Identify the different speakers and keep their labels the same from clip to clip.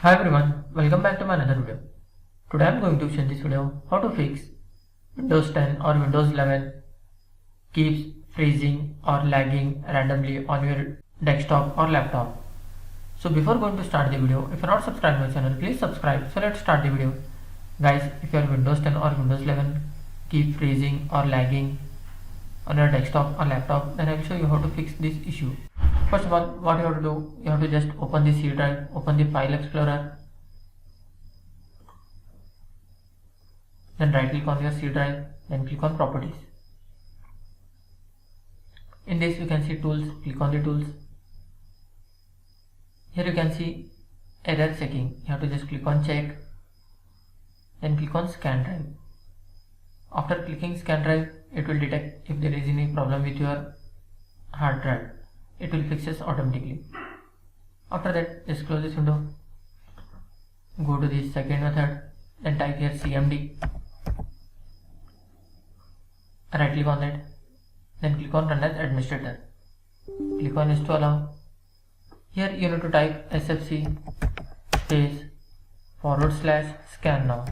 Speaker 1: Hi everyone, welcome back to my another video. Today I am going to show in this video how to fix Windows 10 or Windows 11 keeps freezing or lagging randomly on your desktop or laptop. So before going to start the video, if you are not subscribed to my channel, please subscribe. So let's start the video. Guys, if your Windows 10 or Windows 11 keep freezing or lagging on your desktop or laptop, then I will show you how to fix this issue. First of all, what you have to do, you have to just open the C drive, open the file explorer, then right click on your C drive, then click on properties. In this you can see tools, click on the tools. Here you can see error checking, you have to just click on check, then click on scan drive. After clicking scan drive, it will detect if there is any problem with your hard drive. It will fix it automatically. After that, just close this window, go to the second method, then type here cmd, right click on that, then click on run as administrator, click on yes to allow. Here you need to type sfc space /scan now,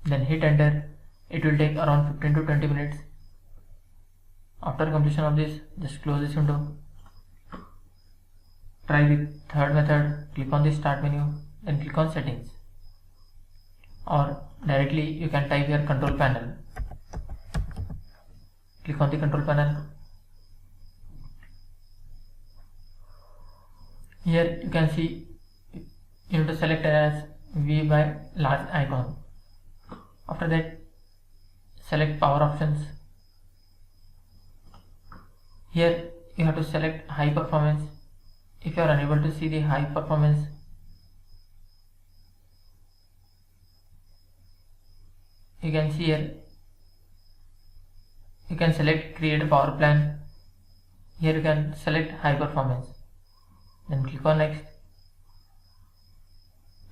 Speaker 1: then hit enter. It will take around 15 to 20 minutes. After completion of this, just close this window. Try the third method, click on the start menu, then click on settings, or directly you can type here control panel. Click on the control panel. Here you can see you need to select as V by large icon. After that, select power options. Here you have to select high performance. If you are unable to see the high performance, you can see here, you can select create a power plan. Here you can select high performance, then click on next,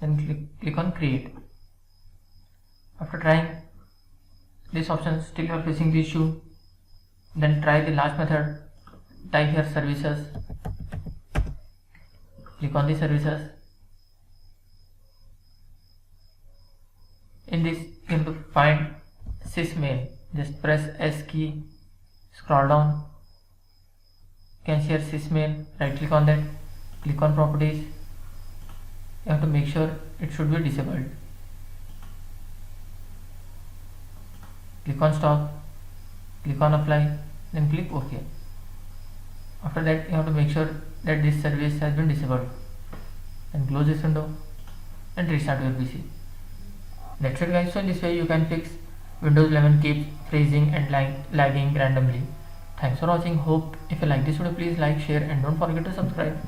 Speaker 1: then click on create. After trying this option, still you are facing the issue, then try the last method. Type here services, click on the services. In this you have to find sysmain, just press S key, scroll down, you can see here sysmain, right click on that, click on properties. You have to make sure it should be disabled. Click on stop, click on apply, then click OK. After that, you have to make sure that this service has been disabled, and close this window and restart your PC. That's it guys. So in this way you can fix Windows 11 keeps freezing and lagging randomly. Thanks for watching. Hope if you like this video, please like, share and don't forget to subscribe.